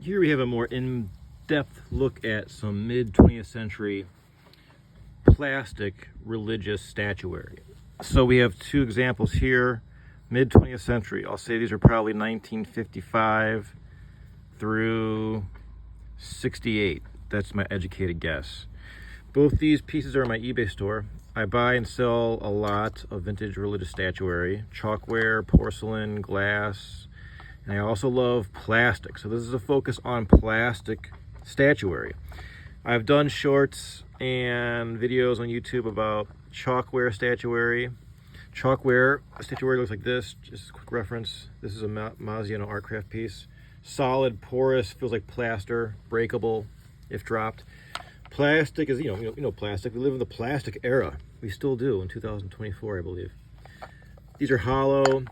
Here we have a more in-depth look at some mid-20th century plastic religious statuary. So we have two examples here, mid-20th century. I'll say these are probably 1955 through 68. That's my educated guess. Both these pieces are in my eBay store. I buy and sell a lot of vintage religious statuary, chalkware, porcelain, glass, and I also love plastic. So this is a focus on plastic statuary. I've done shorts and videos on YouTube about chalkware statuary. Chalkware statuary looks like this. Just a quick reference. This is a Maziano art craft piece. Solid, porous, feels like plaster, breakable if dropped. Plastic is, you know plastic. We live in the plastic era. We still do in 2024, I believe. These are hollow,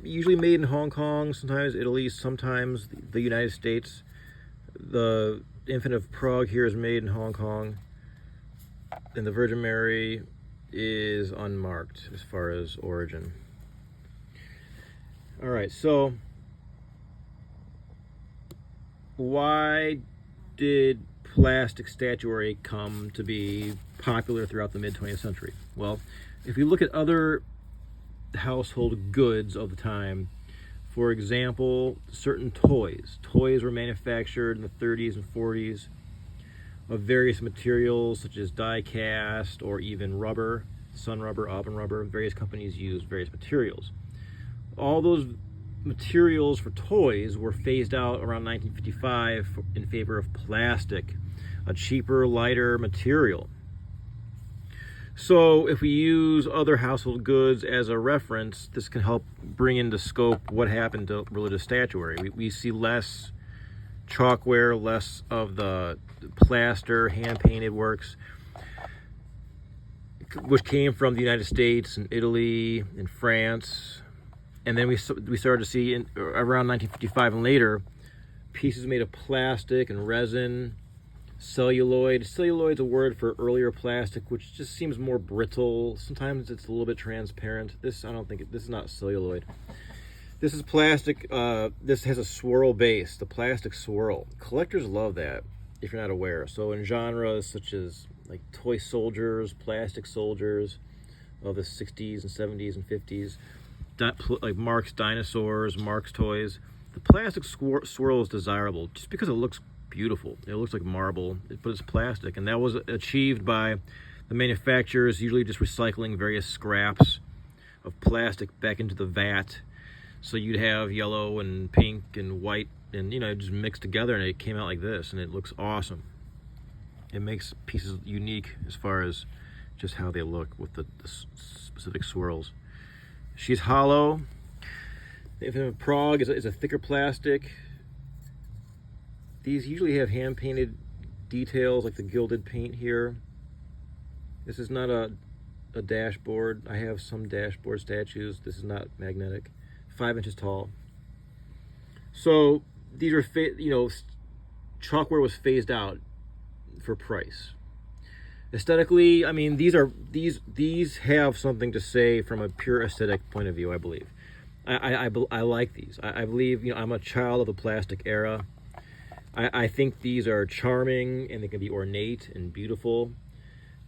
usually made in Hong Kong, sometimes Italy, sometimes the United States. The Infant of Prague here is made in Hong Kong, and the Virgin Mary is unmarked as far as origin. All right, so why did plastic statuary come to be popular throughout the mid-20th century? Well, if you look at other household goods of the time, for example, certain toys. Toys were manufactured in the 30s and 40s of various materials such as die cast or even rubber, sun rubber, auburn rubber. Various companies used various materials. All those materials for toys were phased out around 1955 in favor of plastic, a cheaper, lighter material. So if we use other household goods as a reference, this can help bring into scope what happened to religious statuary. We see less chalkware, less of the plaster, hand-painted works, which came from the United States and Italy and France. And then we started to see around 1955 and later, pieces made of plastic and resin, celluloid. Celluloid's a word for earlier plastic, which just seems more brittle. Sometimes it's a little bit transparent. This is not celluloid. This is plastic. This has a swirl base, the plastic swirl. Collectors love that, if you're not aware. So in genres such as like toy soldiers, plastic soldiers of the 60s and 70s and 50s, like Marx dinosaurs, Marx toys, the plastic swirl is desirable just because it looks beautiful. It looks like marble, but it's plastic, and that was achieved by the manufacturers usually just recycling various scraps of plastic back into the vat. So you'd have yellow and pink and white, and just mixed together, and it came out like this, and it looks awesome. It makes pieces unique as far as just how they look with the specific swirls. She's hollow. The Infant of Prague is a thicker plastic. These usually have hand-painted details like the gilded paint here. This is not a dashboard. I have some dashboard statues. This is not magnetic. 5 inches tall. So these are, chalkware was phased out for price. Aesthetically, I mean, these have something to say from a pure aesthetic point of view, I believe. I like these. I believe, I'm a child of the plastic era. I think these are charming, and they can be ornate and beautiful.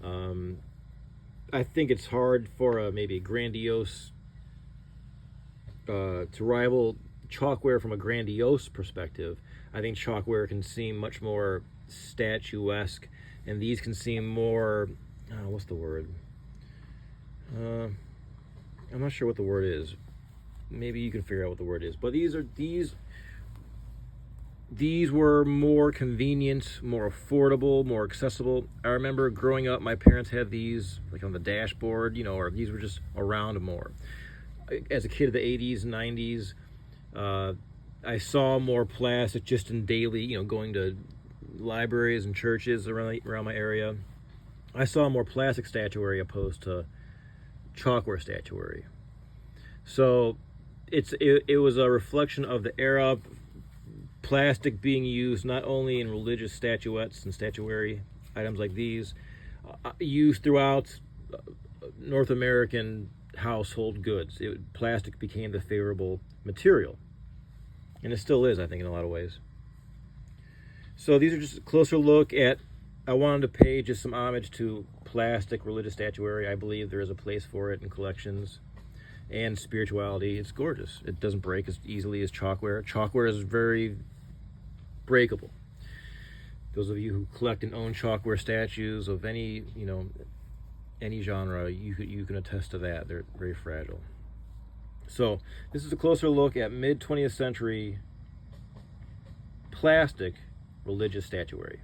I think it's hard for maybe a grandiose, to rival chalkware from a grandiose perspective. I think chalkware can seem much more statuesque, and these can seem more, what's the word? I'm not sure what the word is. Maybe you can figure out what the word is. But these were more convenient, more affordable, more accessible. I remember growing up, my parents had these like on the dashboard, or these were just around more. As a kid of the 80s and 90s, I saw more plastic just in daily, going to libraries and churches around my area. I saw more plastic statuary opposed to chalkware statuary. So it was a reflection of the era. Plastic being used not only in religious statuettes and statuary items like these, used throughout North American household goods. Plastic became the favorable material. And it still is, I think, in a lot of ways. So these are just a closer look at, I wanted to pay just some homage to plastic religious statuary. I believe there is a place for it in collections. And spirituality. It's gorgeous. It doesn't break as easily as chalkware. Chalkware is very breakable. Those of you who collect and own chalkware statues of any, any genre, you can attest to that. They're very fragile. So this is a closer look at mid 20th century plastic religious statuary.